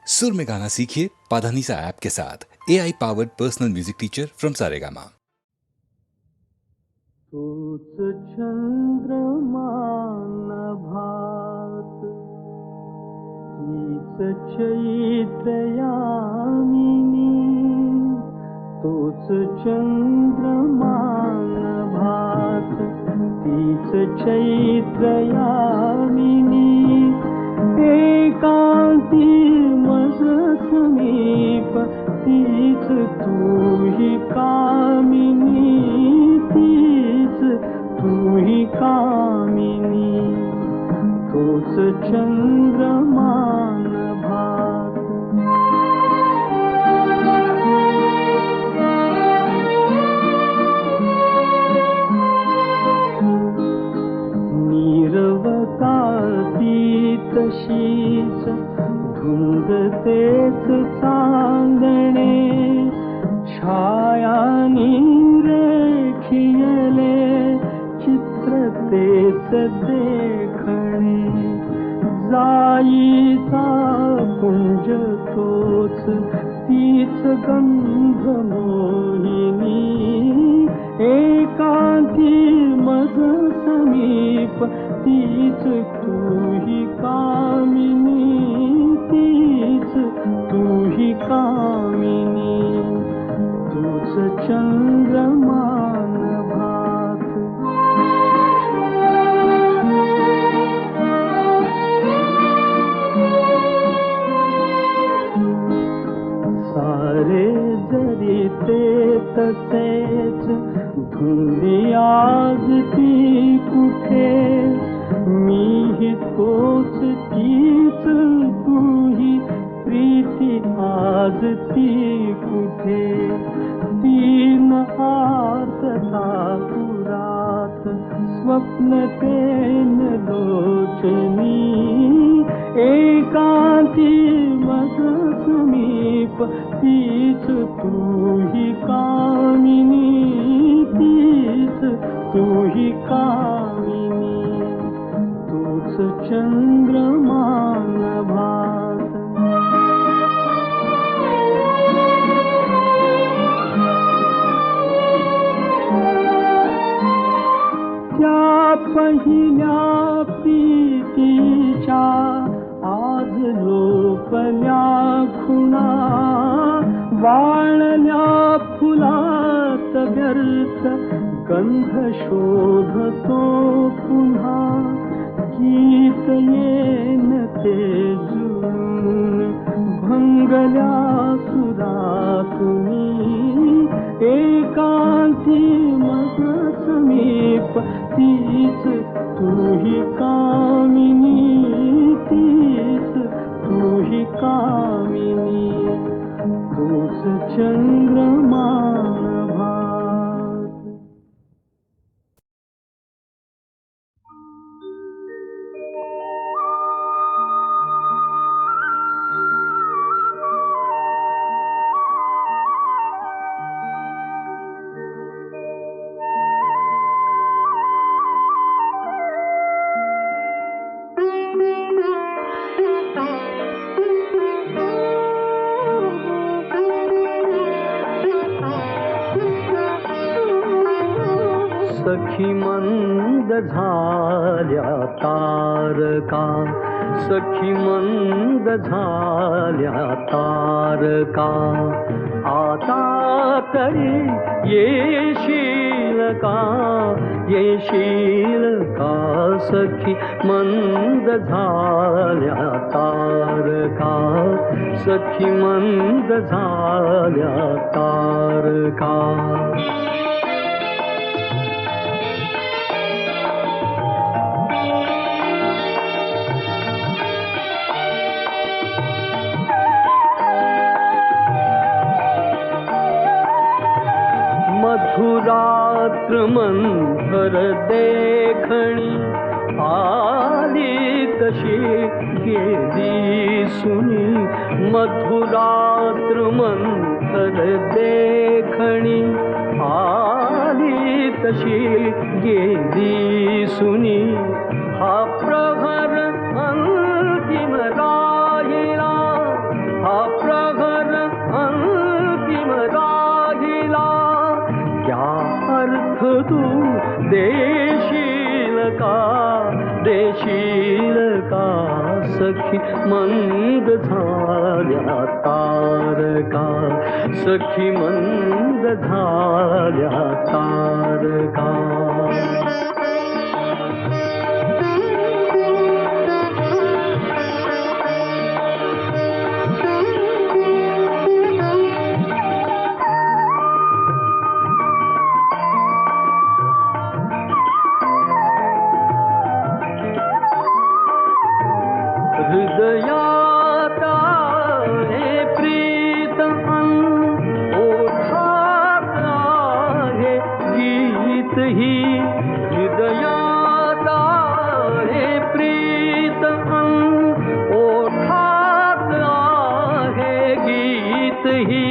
सुर में गाना सीखिए पाधानीसा ऐप के साथ। AI powered personal music teacher from Saregama. तूच चंद्रमा नभात, तीच चैत्र यामिनी. तूच चंद्रमा नभात, तीच चैत्र यामिनी. एकांती मज समीप, तीच तूही कामिनी. तीच तूही कामिनी. तूच चंद्रमा नभात. तशीच धुंद तेच चांदणे, छायानी रेखियले चित्र तेच देखणे. जाईचा पुंज तोच, तीच गंध मोहिनी. एकांती मज समीप, तीच तूही कामिनी. तीच तूही कामिनी. तूच चंद्रमा नभात. सारे जरी ते तसेच, धुंदी आज ती कुठे. मीही तोच तीच तूही, प्रीती आज ती कुठे. तीन आर्तता पुरात, स्वप्न तेन लोचनी. एकांती मज समीप, तीच तूही कामिनी. तीच तूही कामिनी. तूच चंद्रमा नभात. त्या पहिल्या प्रीतीच्या आज लोपल्या खुणा. वाळल्या फुलात व्यर्थ गंध शोधतो पुन्हा. गीत येन ते जुळून भंगल्या सुरातुनी. एकांती मज समीप, तीच तूही कामिनी. तीच तूही कामिनी. तूच चंद्रमा नभात. सखी मंद झाल्या तारका. सखी मंद झाल्या तारका. आता तरी येशील का. येशील का. सखी मंद झाल्या तारका. सखी मंद झाल्या तारका. मधुरात्र मंथर देखणी. आली तशी गेली सुनी. मधुरात्र मंथर देखणी. आली तशी गेली सुनी. हा प्रहर अंतिम राहिला. देशील का सखी मंद झाल्या तारका, सखी मंद झाल्या तारका. हृदयात आहे प्रीत अन ओठात आहे गीत ही. हृदयात आहे प्रीत अन ओठात आहे गीत ही.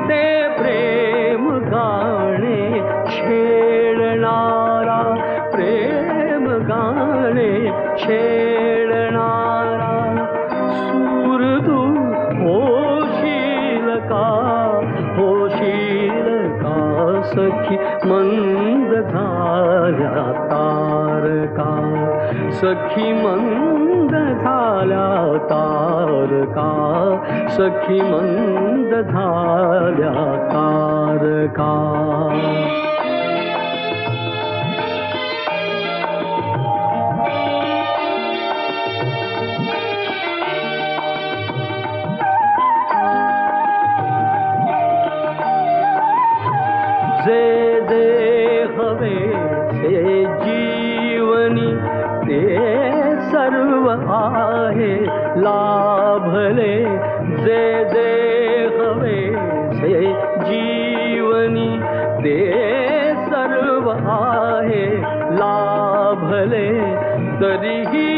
ते प्रेम गाणे छेडणारा, प्रेम गाणे छेडणारा. सूर तू होशील का सखी मंद झाल्या तारका, सखी मंद झाल्या तारका, सखी मंद झाल्या तारका. जे जे हवे से जीवनी ते सर्व आहे लाभले. जे जे हवे से जीवनी ते सर्व आहे लाभले. तरीही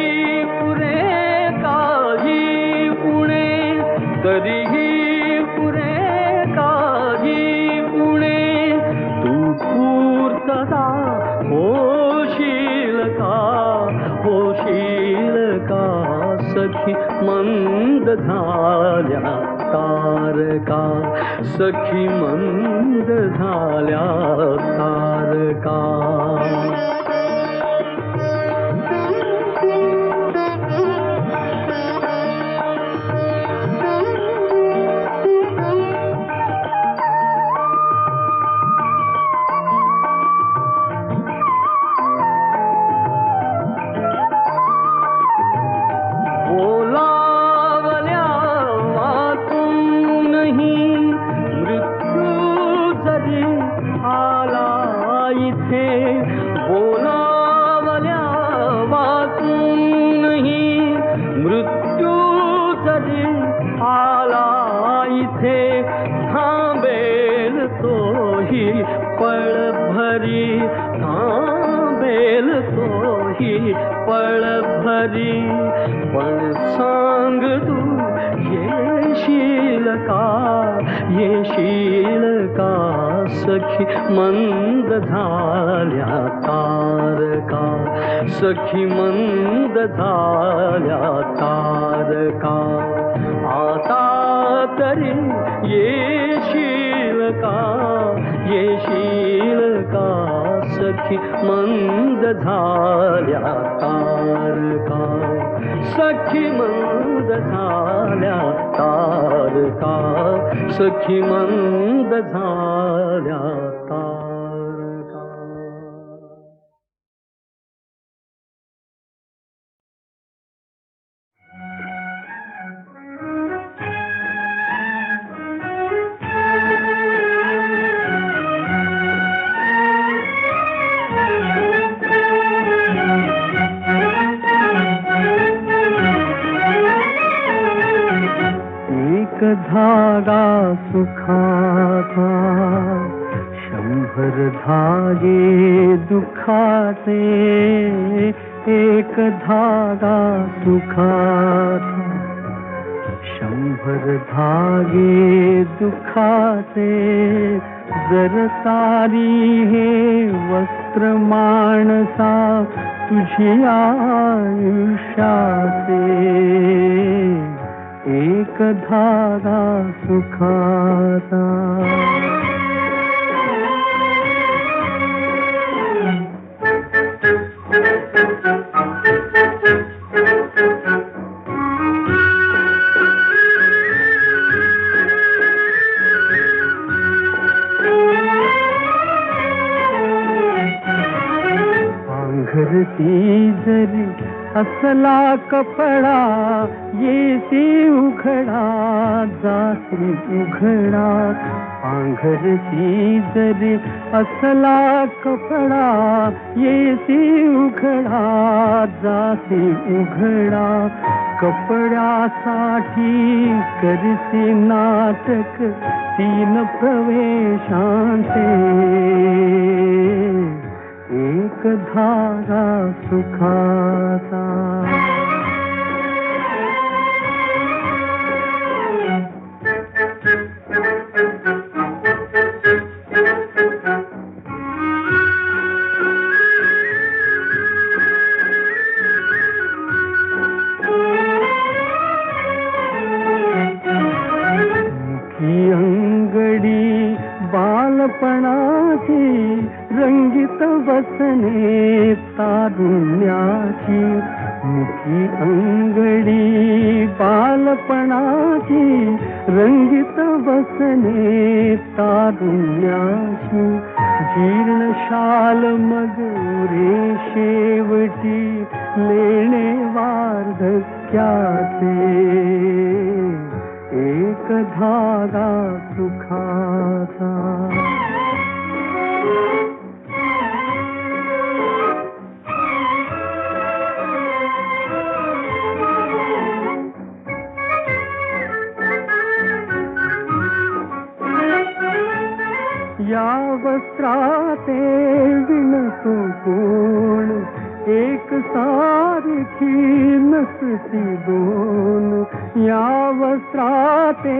पुरे काही उणे, तरीही पुरे काही उणे. तू पूर्तता होशील का सखी मंद झाल्या तारका, सखी मंद झाल्या तारका. मृत्यू जरी आला इथे, थांबेल तोही पळभरी, थांबेल तोही पळभरी. पण सांग तू येशील का सखी मंद झाल्या तारका, सखी मंद झाल्या तारका. आता तरी येशील का सखी मंद झाल्या तारका, सखी मंद झाल्या तारका, सखी मंद झाल्या तारका. एक धागा सुखाचा, 100 धागे दुखाचे. एक धागा सुखाचा, 100 धागे दुखाचे. जर सारी हे वस्त्र माणसा तुझी आयुष्याचे. एक धागा सुखाचा. असला कपडा येसी उघडा जासी उघडा पांघरची जरी असला कपडा येसी उघडा जासी उघडा कपड्यासाठी करसी नाटक 3 प्रवेशांचे एक धागा सुखाचा मुखी अंगडी बालपणाची रंगीत वसने तारुण्याची मुखी अंगडी बालपणाची रंगीत वसने तारुण्याची जीर्ण शाल मग शेवटी लेणे वार्धक्याचे एक धागा सुखाचा या वस्त्राते विणतो कोण एक सारखी नसती दोन या वस्त्राते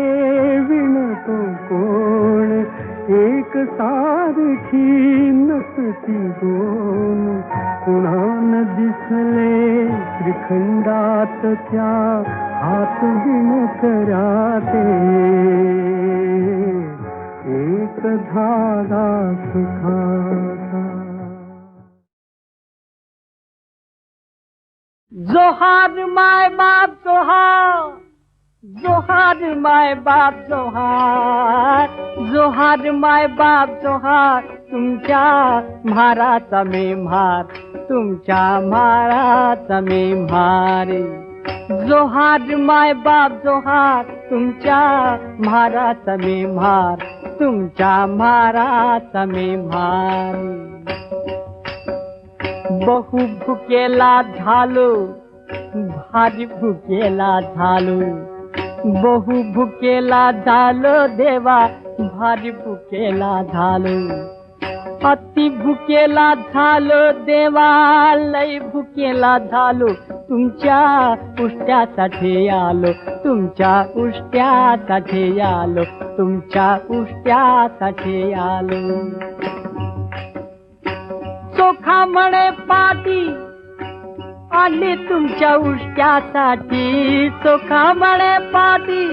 विणतो कोण एक सारखी नसती दोन कुणान दिसले त्रिखंडात त्या हात विणकऱ्याते एक धागा सुखाचा जोहार माय बाप जोहार जोहार माय बाप जोहार जोहार माय बाप जोहार तुमच्या म्हाराचा मी म्हार तुमच्या म्हाराचा मी म्हार जोहार माय बाप जोहार तुमच्या म्हाराचा मी म्हार तुमच्या म्हाराचा मी म्हार बहु भुकेला झालो भारी भुकेला झालो बहु भुकेला झालो देवा भारी भुकेला झालो अति भुकेला झालो देवा लय भुकेला झालो तुमच्या उष्ट्यासाठी आलो तुमच्या उष्ट्यासाठी आलो तुमच्या उष्ट्यासाठी आलो चोखा म्हणे पाटी आली तुमच्या उष्ट्यासाठी चोखा म्हणे पाटी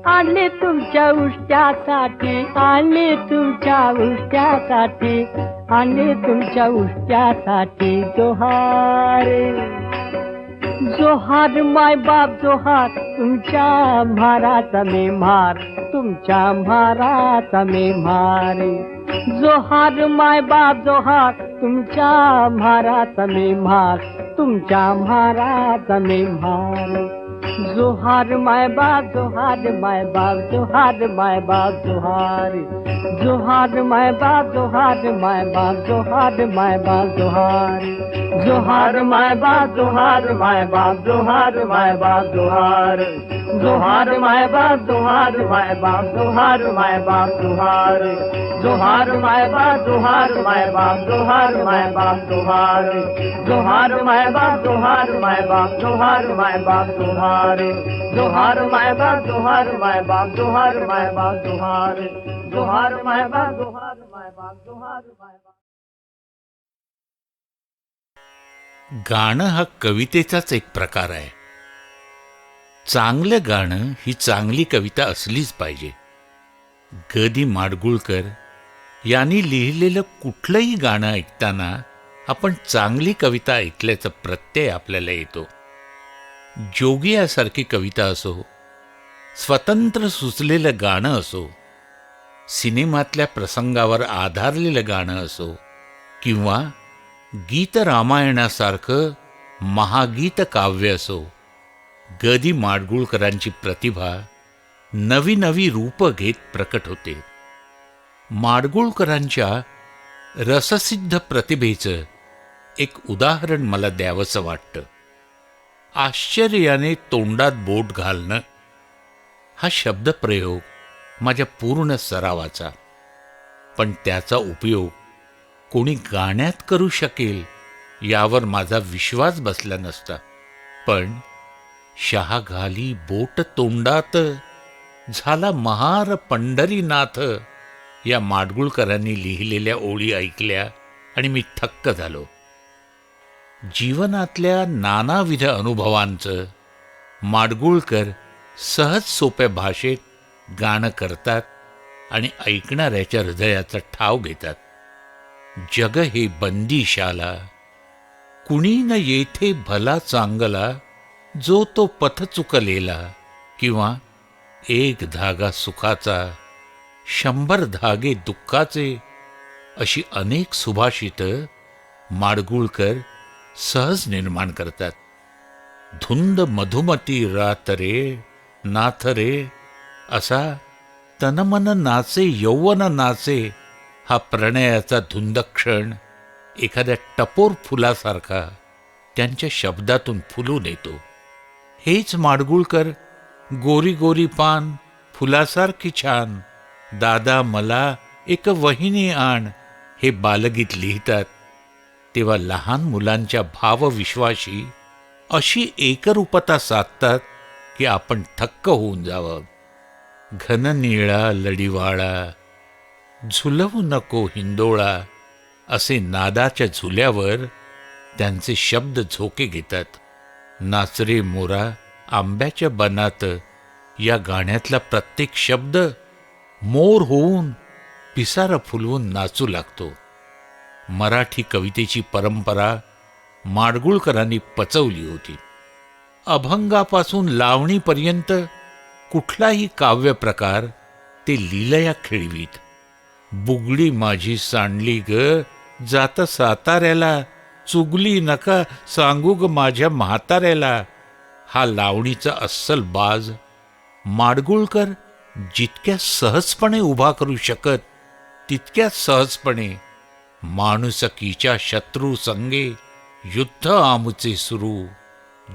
आली तुमच्या उष्ट्यासाठी आली तुमच्या उष्ट्यासाठी आली तुमच्या उष्ट्यासाठी जोहार जोहार माय बाप जोहार तुमच्या म्हाराचा मी म्हार तुमच्या म्हाराचा मी म्हार जोहार माय बाप जोहार तुमच्या म्हाराचा मी म्हार तुमच्या म्हाराचा मी म्हार जोहार माय बाप जोहार माय बाप जोहार माय बाप जोहार जोहार माय बाप जोहार माय बाप जोहार माय बाप जोहार जोहार माय बाप जोहार माय बाप जोहार माय बाप जोहार जोहार माय बाप जोहार माय बाप जोहार माय बाप जोहार जोहार माय बाप जोहार माय बाप जोहार माय बाप जोहार जोहार माय बाप जोहार माय बाप जोहार माय बाप जोहार जोहार माय बाप जोहार माय बाप जोहार माय बाप जोहार जोहार माय बाप जोहार माय बाप जोहार माय बाप गाणं हा कवितेचाच एक प्रकार आहे. चांगलं गाणं ही चांगली कविता असलीच पाहिजे. ग दी माडगुळकर यांनी लिहिलेलं कुठलंही गाणं ऐकताना आपण चांगली कविता ऐकल्याचा प्रत्यय आपल्याला येतो. जोगियासारखी कविता असो, स्वतंत्र सुचलेलं गाणं असो, सिनेमातल्या प्रसंगावर आधारलेलं गाणं असो किंवा गीत रामायणासारखं महागीत काव्य असो, ग दी माडगूळकरांची प्रतिभा नवी नवी रूप घेत प्रकट होते. माडगूळकरांच्या रससिद्ध प्रतिभेचं एक उदाहरण मला द्यावंसं वाटतं. आश्चर्याने तोंडात बोट घालणं हा शब्दप्रयोग माझ्या पूर्ण सरावाचा, पण त्याचा उपयोग कोणी गाण्यात करू शकेल यावर माझा विश्वास बसला नसता. पण शहा घाली बोट तोंडात, झाला महार पंढरीनाथ या माडगूळकरांनी लिहिलेल्या ओळी ऐकल्या आणि मी थक्क झालो. जीवनातल्या नानाविध अनुभवांचं माडगूळकर सहज सोप्या भाषेत गाणं करतात आणि ऐकणाऱ्याच्या हृदयाचा ठाव घेतात. जग हे बंदीशाला, कुणी न येथे भला चांगला, जो तो पथ चुकलेला, किंवा एक धागा सुखाचा, 100 धागे दुःखाचे, अशी अनेक सुभाषितं माडगूळकर सहज निर्माण करतात. धुंद मधुमती रात रे नाथ रे, असा तनमन नाचे यौवन नाचे हा प्रणयाचा धुंद क्षण एखाद्या टपोर फुलासारखा त्यांच्या शब्दातून फुलून येतो. हेच माडगूळकर गोरी गोरी पान फुलासारखी छान, दादा मला एक वहिनी आण हे बालगीत लिहितात, तेव्हा लहान मुलांच्या भावविश्वाशी अशी एकरूपता साधतात की आपण थक्क होऊन जावं. घन निळा लढीवाळा, झुलवू नको हिंदोळा, असे नादाच्या झुल्यावर त्यांचे शब्द झोके घेतात. नाचरे मोरा आंब्याच्या बनात या गाण्यातला प्रत्येक शब्द मोर होऊन पिसारा फुलवून नाचू लागतो. मराठी कवितेची परंपरा माडगूळकरांनी पचवली होती. अभंगापासून लावणीपर्यंत कुठलाही काव्य प्रकार ते लीलया खेळवीत. बुगडी माझी सांडली ग जात साताऱ्याला, चुगली नका सांगू ग माझ्या म्हाताऱ्याला, हा लावणीचा अस्सल बाज माडगूळकर जितक्या सहजपणे उभा करू शकत तितक्या सहजपणे माणुसकीच्या शत्रू संगे युद्ध आमुचे सुरू,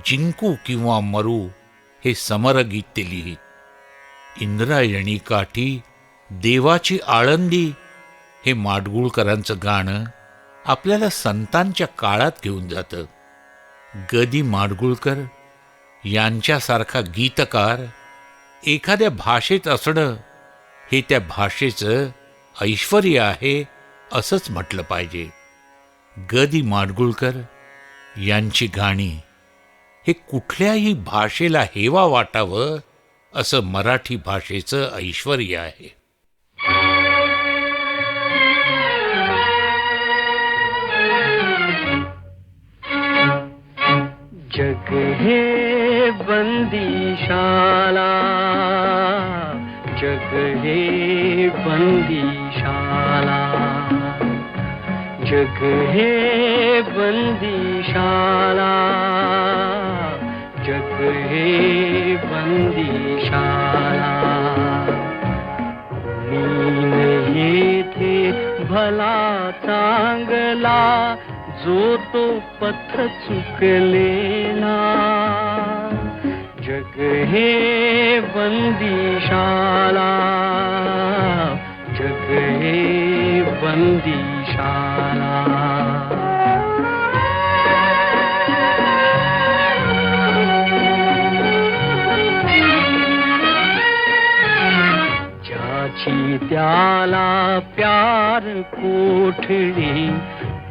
जिंकू किंवा मरू हे समरगीत ते लिहित. इंद्रायणी काठी देवाची आळंदी हे माडगूळकरांचं गाणं आपल्याला संतांच्या काळात घेऊन जातं. ग दी माडगूळकर यांच्यासारखा गीतकार एखाद्या भाषेत असणं हे त्या भाषेचं ऐश्वर्य आहे असंच म्हटलं पाहिजे. ग दी माडगूळकर यांची गाणी हे कुठल्याही भाषेला हेवा वाटावं असं मराठी भाषेचं ऐश्वर्य आहे. जग हे बंदीशाला, जग हे बंदीशाला, जग हे बंदीशाला, जग हे बंदीशाला. कुणी न येथे भला चांगला, जो तो पथ चुकलेला. जग हे बंदीशाला, जग हे बंदीशाला. ज्याची त्याला प्यार कोठडी,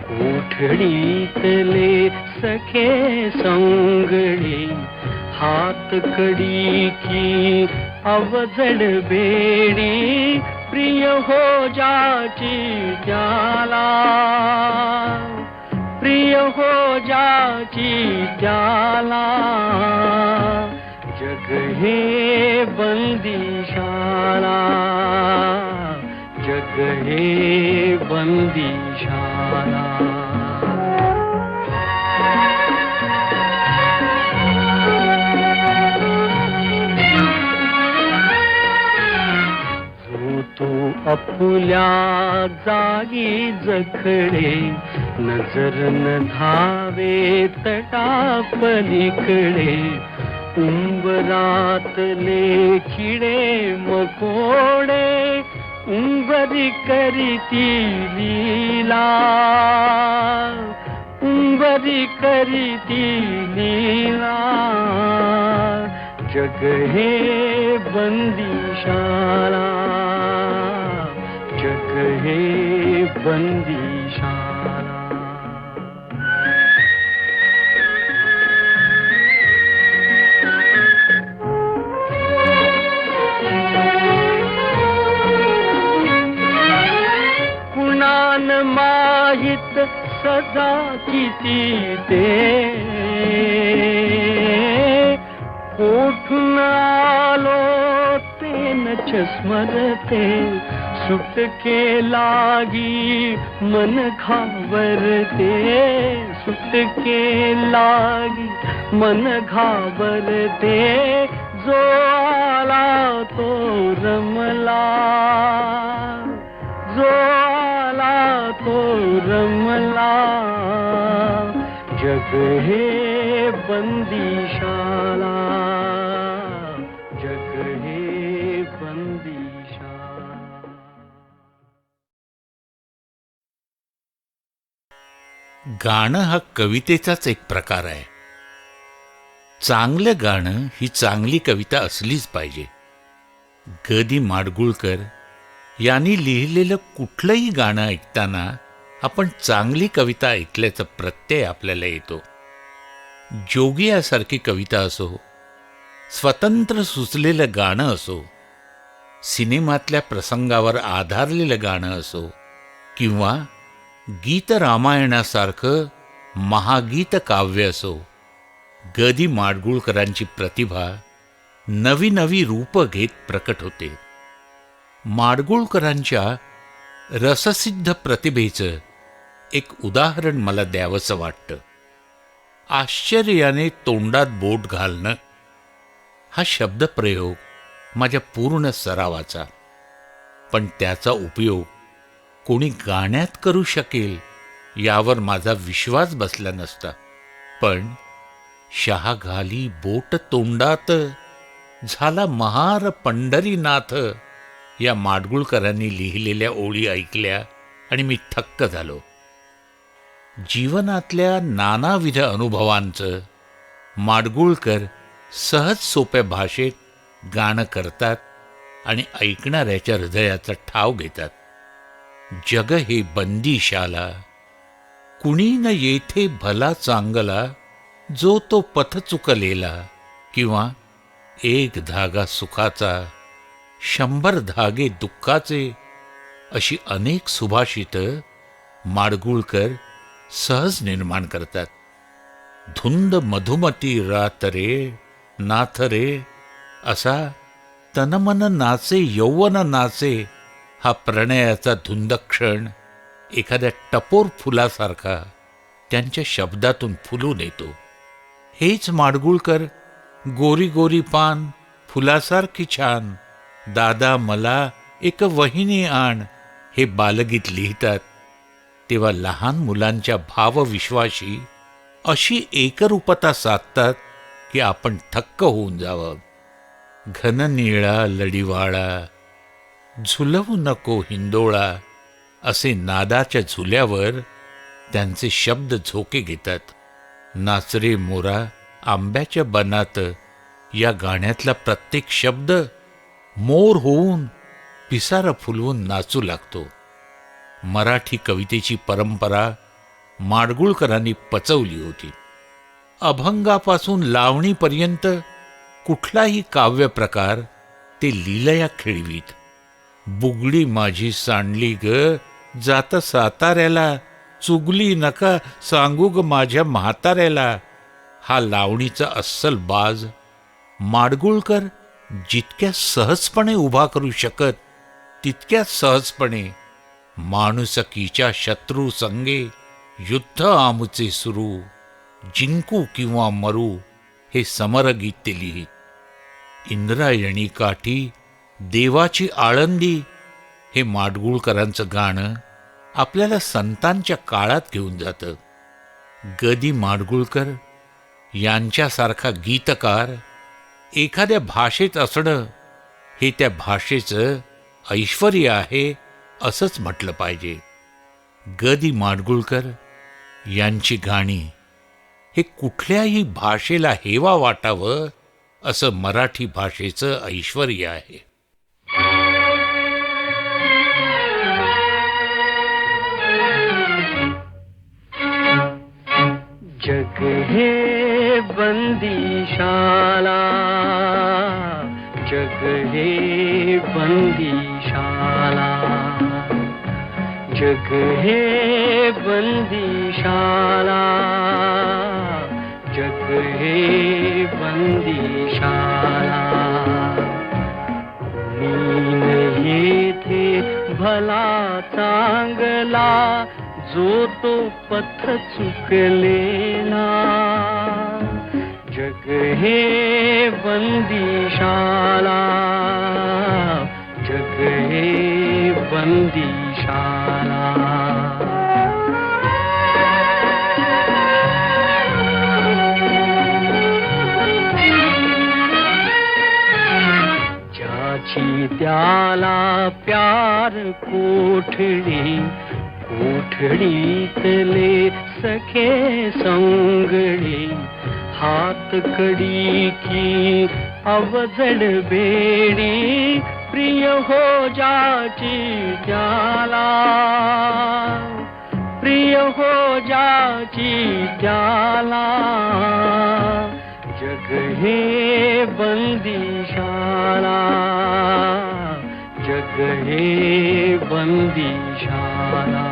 कोठडीतले सखे संगडी, हात कडी की अवजड बेडी, प्रिय हो जाची त्याला, प्रिय हो जाची त्याला. जग हे बंदीशाला, जग हे बंदीशाला. आपुल्या जागी जखडे, नजर न धावे तटापलीकडे. उंबरातले किडे मकोडे, उंबरी करीती लीला, उंबरी करीती लीला. जग हे बंदिशाला, जग हे बंदिशाला. कुणान माहित सजा किती ते, कोठून आलो ते नच स्मरते. सुटके लागी मन घाबरते, सुटके लागी मन घाबरते. जो आला तो रमला, जो आला तो रमला. जग हे बंदिशाला, जग हे बंदिशाला. गाणं हा कवितेचाच एक प्रकार आहे. चांगलं गाणं ही चांगली कविता असलीच पाहिजे. ग दी माडगुळकर यांनी लिहिलेलं कुठलंही गाणं ऐकताना आपण चांगली कविता ऐकल्याचा प्रत्यय आपल्याला येतो. जोगियासारखी कविता असो, स्वतंत्र सुचलेलं गाणं असो, सिनेमातल्या प्रसंगावर आधारलेलं गाणं असो, किंवा गीत रामायणासारखं महागीत काव्य असो, ग दी माडगुळकरांची प्रतिभा नवी नवी रूप घेत प्रकट होते. माडगुळकरांच्या रससिद्ध प्रतिभेचं एक उदाहरण मला द्यावंसं वाटतं. आश्चर्याने तोंडात बोट घालणं हा शब्दप्रयोग माझ्या पूर्ण सरावाचा, पण त्याचा उपयोग कोणी गाण्यात करू शकेल यावर माझा विश्वास बसला नसता. पण शहा घाली बोट तोंडात, झाला महार पंढरीनाथ या माडगुळकरांनी लिहिलेल्या ओळी ऐकल्या आणि मी थक्क झालो. जीवनातल्या नानाविध अनुभवांचं माडगुळकर सहज सोप्या भाषेत गाणं करतात आणि ऐकणाऱ्याच्या हृदयाचा ठाव घेतात. जग हे बंदिशाला, कुणी न येथे भला चांगला, जो तो पथ चुकलेला. किंवा एक धागा सुखाचा, 100 धागे दुःखाचे, अशी अनेक सुभाषितं माडगुळकर सहज निर्माण करतात. धुंद मधुमती रात रे नाथ रे, असा तनमन नाचे यौवन नाचे हा प्रणयाचा धुंद क्षण एखाद्या टपोर फुलासारखा त्यांच्या शब्दातून फुलून येतो. हेच माडगुळकर गोरी गोरी पान फुलासारखी छान, दादा मला एक वहिनी आण हे बालगीत लिहितात. तेव्हा लहान मुलांच्या भावविश्वाशी अशी एकरूपता साधतात की आपण थक्क होऊन जावं. घन निळा लढीवाळा, झुलवू नको हिंदोळा, असे नादाच्या झुल्यावर त्यांचे शब्द झोके घेतात. नाचरे मोरा आंब्याच्या बनात या गाण्यातला प्रत्येक शब्द मोर होऊन पिसारा फुलवून नाचू लागतो. मराठी कवितेची परंपरा माडगुळकरांनी पचवली होती. अभंगापासून लावणीपर्यंत कुठलाही काव्य प्रकार ते लीलया खेळवीत. बुगडी माझी सांडली ग जाता साताऱ्याला, चुगली नका सांगू ग माझ्या म्हाताऱ्याला, हा लावणीचा अस्सल बाज माडगुळकर जितक्या सहजपणे उभा करू शकत तितक्या सहजपणे माणुसकीच्या शत्रू संगे युद्ध आमुचे सुरू, जिंकू किंवा मरू हे समरगीत ते लिहित. इंद्रायणी काठी देवाची आळंदी हे माडगुळकरांचं गाणं आपल्याला संतांच्या काळात घेऊन जातं. ग दि माडगुळकर यांच्यासारखा गीतकार एखाद्या भाषेत असणं हे त्या भाषेचं ऐश्वर्य आहे असंच म्हटलं पाहिजे. ग दि माडगुळकर यांची गाणी हे कुठल्याही भाषेला हेवा वाटावं असं मराठी भाषेचं ऐश्वर्य आहे. जग हे बंदीशाला, जग हे बंदीशाला, जग हे बंदीशाला, जग हे बंदीशाला. कोणी नाही थे भला चांगला, जो तो पथ चुकलेला. जग हे बंदीशाला, जग हे बंदीशाला. ज्याची त्याला प्यार कोठडी, कोठडीतले सखे संगडी. हात कडी की अवजड बेडी, प्रिय हो जाची त्याला, प्रिय हो जाची त्याला. जग हे बंदीशाला, जग हे बंदीशाला.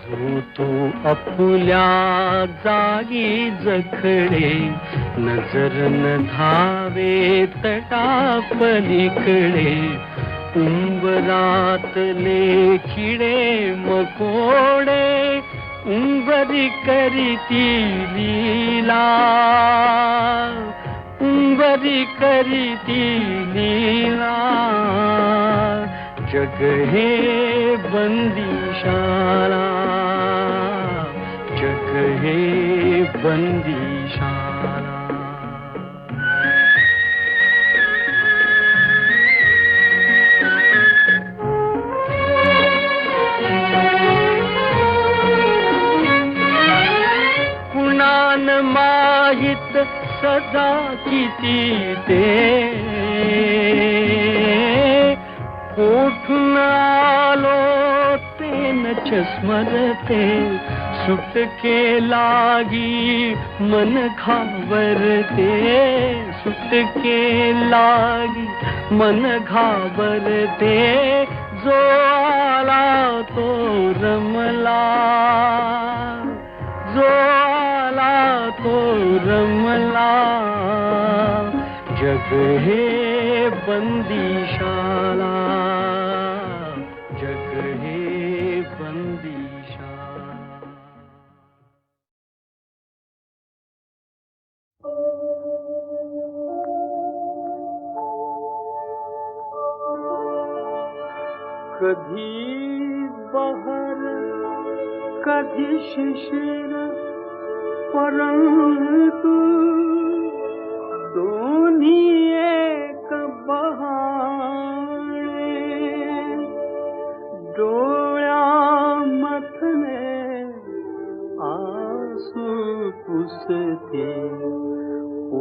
जो तो आपुल्या जागी जखडे, नजर न धावे तटापलीकडे. उंबरातले किडे मकोडे, उंबरी करीती लीला, उंबरी करीती लीला. जग हे बंदीशाला, जग हे बंदीशाला. कुणान माहित सदा किती ते, कोठून आलो ते नच स्मरते. सुटके लागी मन घाबरते, सुटके लागी मन घाबरते. जो आला तो रमला, जो आला तो रमला. जग हे बंदीशाला, जग हे बंदीशाला. कधी बहर कधी शिशिर, परंतु दोन्ही एक बहाणे. डोळ्यामधले आसू पुसते,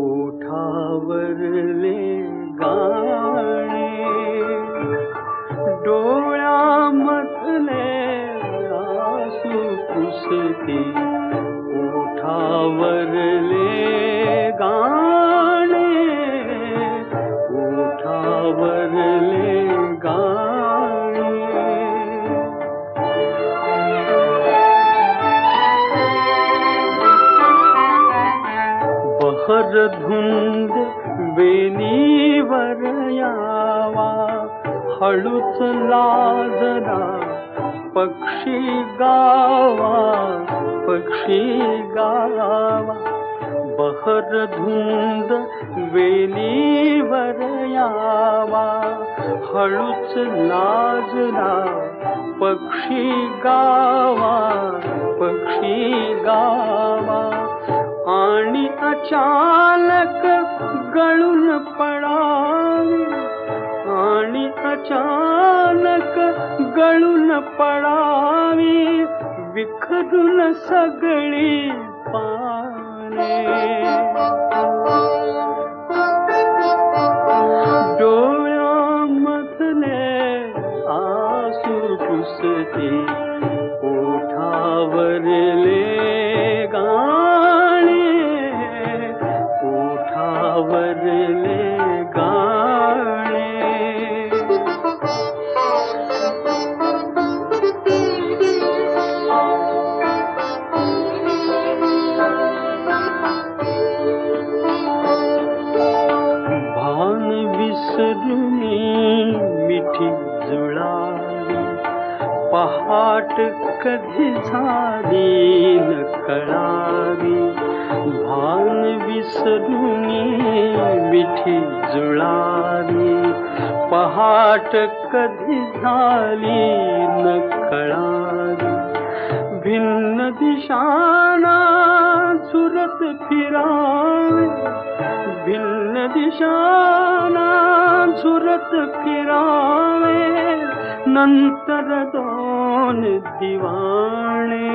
ओठावरले गाणे. डोळ्यामधले आसू पुसते, ओठावरले गाणे, ओठावरले गाणे. बहर धुंद वेलीवर यावा, हळूच लाजरा पक्षी गावा. पक्षी गावा बहर धुंद वेलीवर यावा हळूच लाजला पक्षी गावा पक्षी गावा आणि अचानक गळून पडावे आणि अचानक गळून पडावी विखरून सगळी पाने डोळ्यामधले आसू पुसते ओठावरले गाणे ओठावरले गाणे भान विसरुनी मिठी जुळावी पहाट कधी झाली न कळावी भान विसरुनी मिठी जुळावी पहाट कधी झाली न कळावी भिन्न दिशाना झुरत फिरावे भिन्न दिशाना झुरत फिरावे नंतर दोन दिवाणे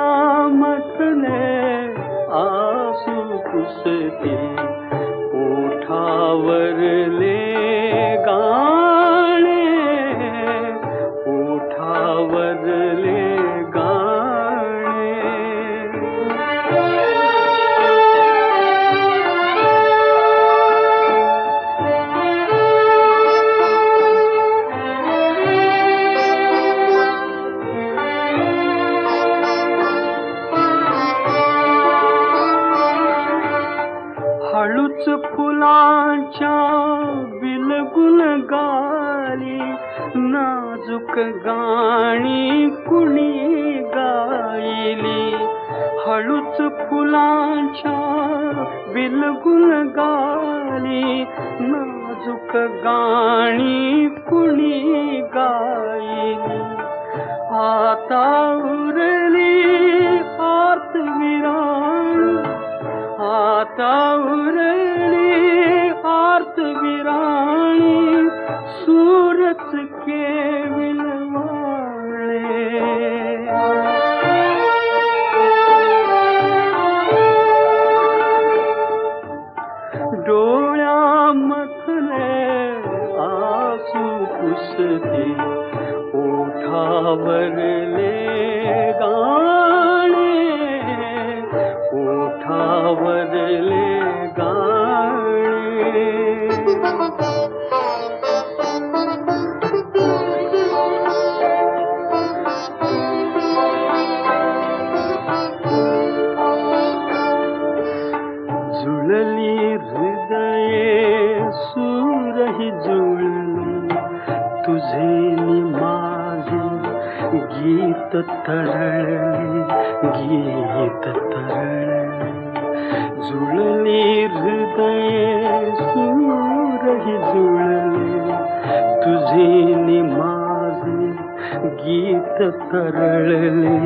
डोळ्यामधले आसू पुसते ओठावरले गाणे ओठावरले गाणे हळूच फुलांच्या बिलगुल गाली नाजूक गाणी कुणी गायली हळूच फुलांच्या बिलगुल गाली नाजूक गाणी कुणी गायली आता उरली आत विराण आता उरली आर्त विराणी सूरच केविल वाळे डोळ्यामधले आसू पुसते ओठावरले गाणे ओठावरले गाणे जुळली हृदये सूरही जुळली तुझे नि माझे गीत तरळले गीत तरळले जुळली हृदये सूरही जुळले तुझे नि माझे गीत तरळले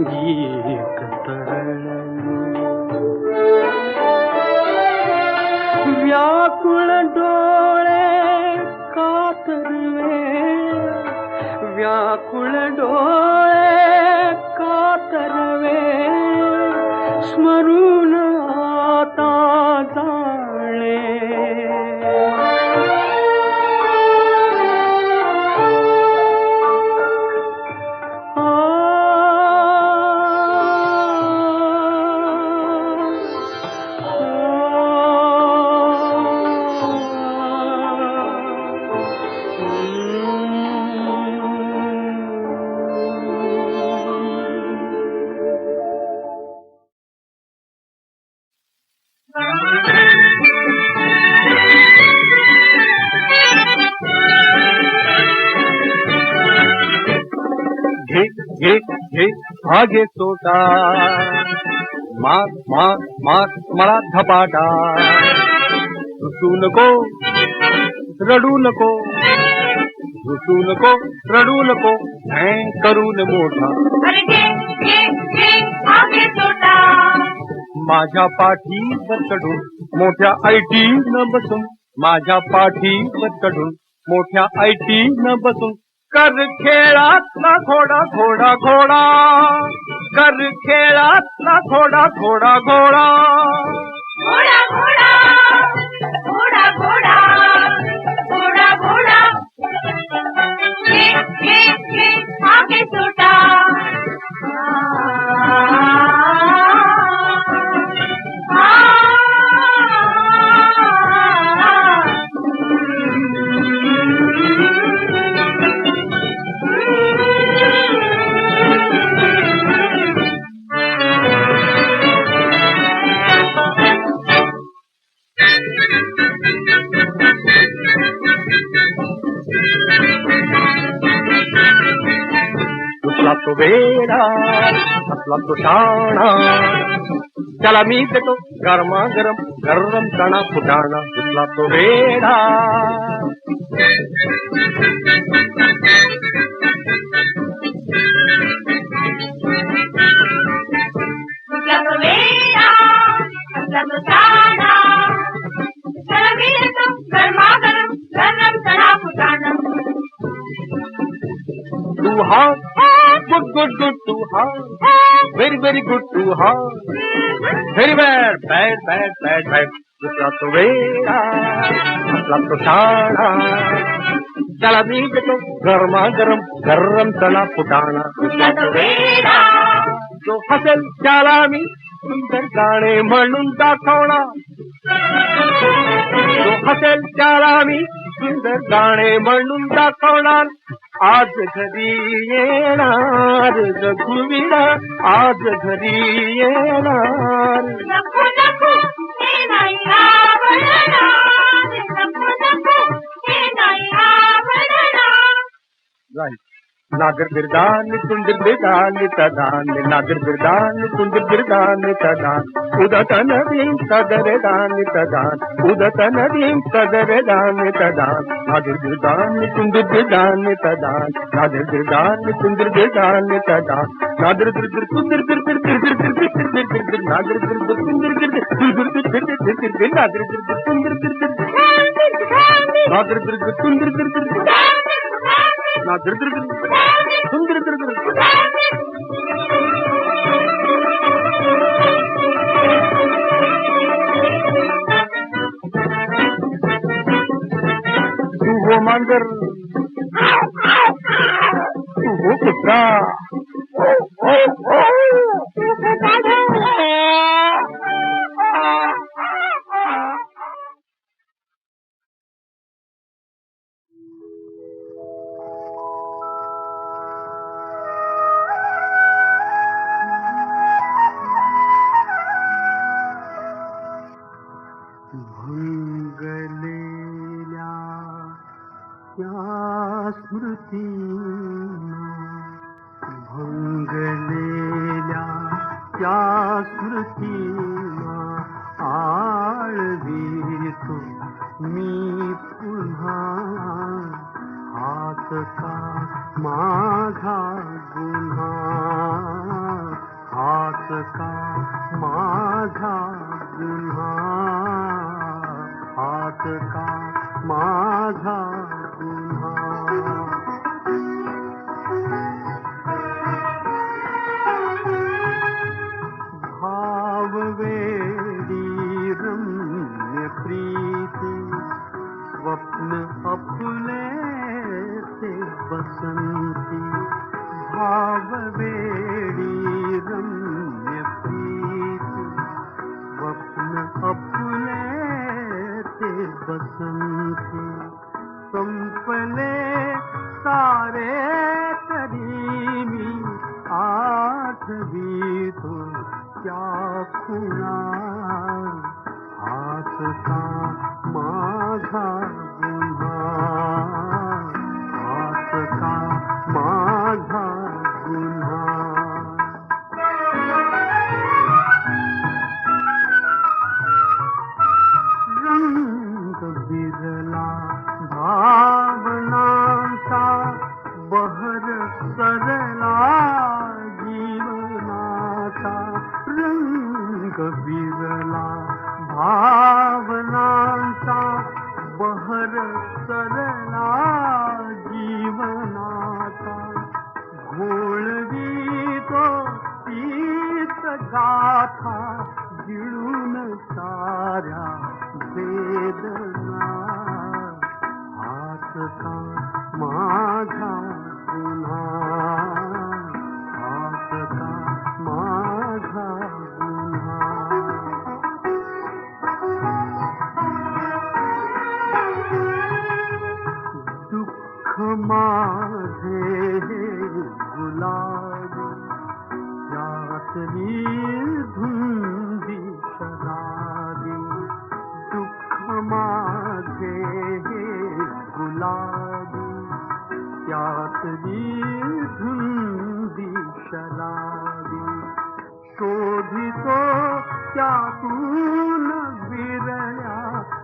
गीत तरळले व्याकुळ डोळे कातरवे व्याकुळ डोळे कातरवे स्मरून आता घे हा घे सोटा मार मार मार मला धपाटा रुसू नको रडू नको रुसू नको रडू नको करून मोठा अरे घे घे घे हा घे सोटा माझ्या पाठीवर चढून मोठ्या आयटी न बसून माझ्या पाठीवर चढून मोठ्या आयटी न बसून कर खेळातला घोडा घोडा घोडा कर खेळातला घोडा घोडा घोडा घोडा घोडा घोडा घोडा घोडा घोडा घे घे घे हा घे सोटा तुला तो वेडा असला तो शाणा त्याला मी देतो गरमा गरम गरम चणा फुटाणा तुला तो वेडा तुझा तो वेडा असला तो शाणा त्याला मी देतो गरमागरम गरम चणा फुटाणा तू हा गुड गुड गुड तू हा व्हेरी व्हेरी गुड तू हा very bad bad bad bad bad तुला तो वेडा असला तो शाणा त्याला मी देतो गरमा गरम गरम चणा फुटाणा तुझा तो वेडा जो हसेल त्याला मी सुंदर गाणे म्हणून दाखवणार जो हसेल त्याला मी सुंदर गाणे म्हणून दाखवणार आज घरी येणार रघुवीरा आज घरी येणार नको नको हे नाही आवडणार नको नको हे नाही आवडणार नागर बिरदान कुंदर बिरदान तदान नागर बिरदान कुंदर बिरदान तदान उदत नदीं तदरदान तदान उदत नदीं तदरदान तदान नागर बिरदान कुंदर बिरदान तदान नागर बिरदान कुंदर बिरदान तदान नागर बिरदर कुंदर बिरदर बिरदर बिरदर बिरदर नागर बिरदर कुंदर बिरदर बिरदर बिरदर बिरदर नागर बिरदर कुंदर बिरदर नागर बिरदर कुंदर बिरदर ना दर दर सुंदर दर दर तू हो मांजर तू हो कुत्रा भंगलेल्या त्या स्मृतींना भंगलेल्या त्या स्मृतींना आळवितो मी पुन्हा हात का माझा गुन्हा हात का माझा गुन्हा हात का माझा गुन्हा भाव वेडी रम्य प्रीती स्वप्न अपने से बसंती भाव वेडी रम्य प्रीती स्वप्न अपने से बसंती संपले सारे तरी मी आठवीतो क्या खुणा हात का माझा गुन्हा हात का माझा गुन्हा भावनांचा बहर सरला, जीवनाचा रंग विरला. भावनांचा बहर सरला, जीवनाचा घोळवीतो तीच गाथा, गिळून साऱ्या वेदना. हात का माझा गुन्हा, हात का माझा गुन्हा. दुःख माझे गुलाबी, त्यातली धुंदी शराबी. दुःख माझे गुलाबी, त्यातली धुंदी शराबी. शोधितो त्यातून विरल्या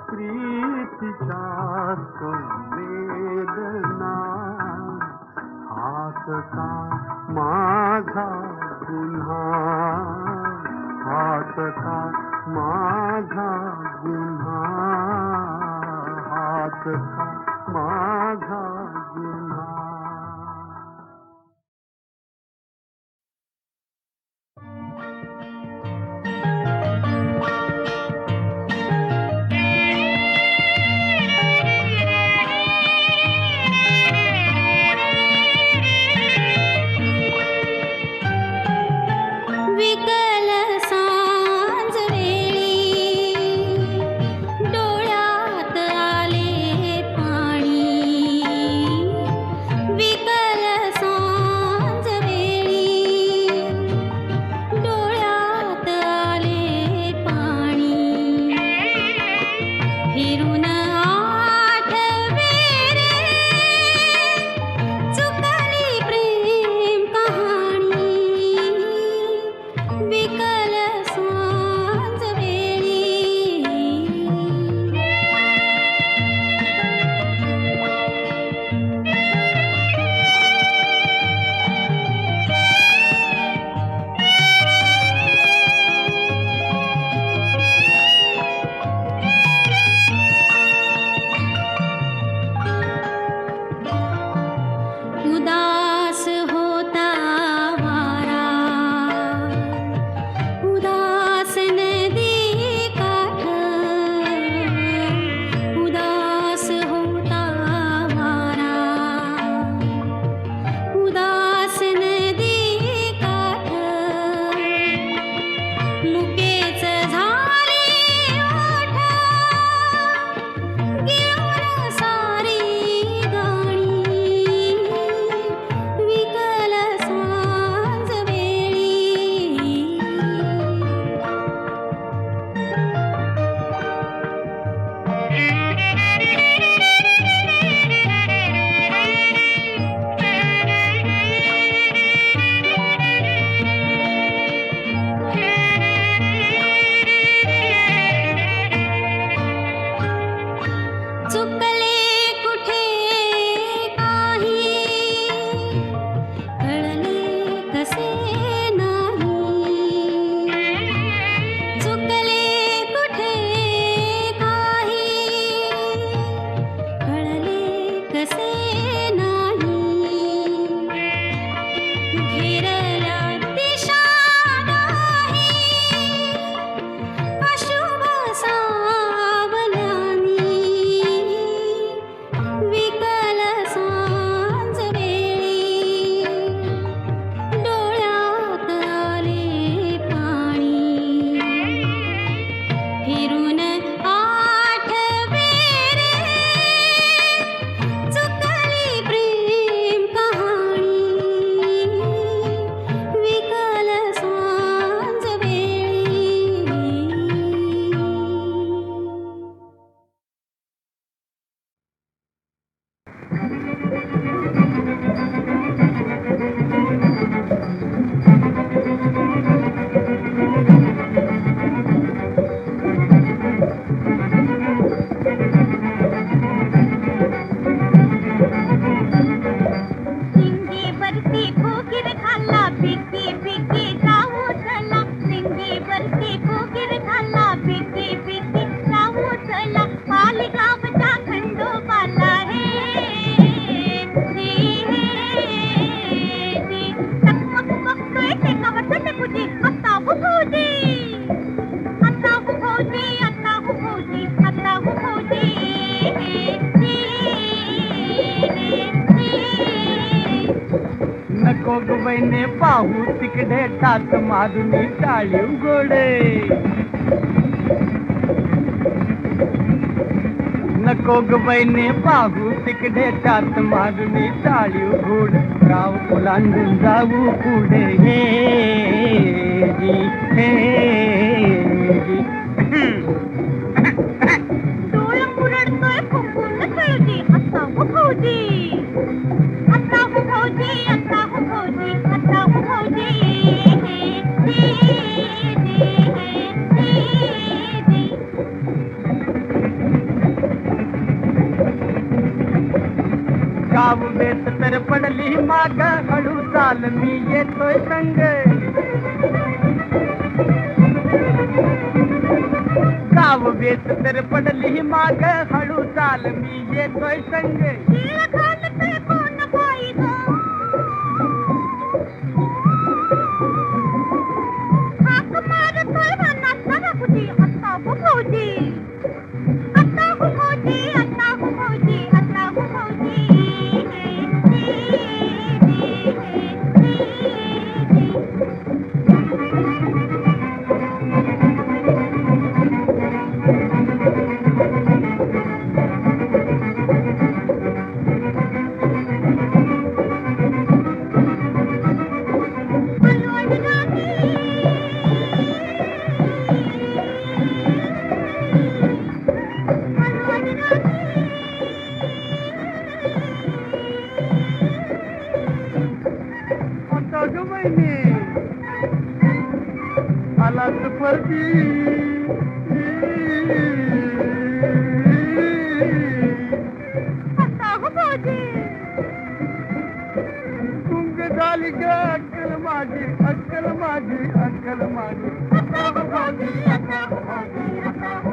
प्रीतीच्या संवेदना. हात का माझा गुन्हा, हात का माझा गुन्हा, हात का माझा गुन्हा. विकल सांज वेळी डोळ्यात आले पाणी. नको ग बहिणी पाहू तिकडे टाच मारून टाळी गोडे नको ग बहिणी पाहू तिकडे टाच मारून टाळी घोड गाव ओलांडून जाऊ पुढे हे जी हे जी डोळ मुरडतोय फुंकून खेळती आता हो भाऊजी आता हो भाऊजी आता हो भाऊजी आता हो भाऊजी गाव बेत तर पडली माग हळू चाल मी येतोय संग गाव बेत तर पडली माग हळू चाल मी येतोय संग शीळ घालतोय कोण बाई गं? हाक मारतोय वनाचा बापूजी आता हो भाऊजी आता हो भाऊजी आता हो भाऊजी आता हो भाऊजी आता ग बहिणी आलाच परती आता हो भाऊजी तुंग झाली ग अक्कल माझी अक्कल माझी अक्कल माझी आता हो भाऊजी आता हो भाऊजी आता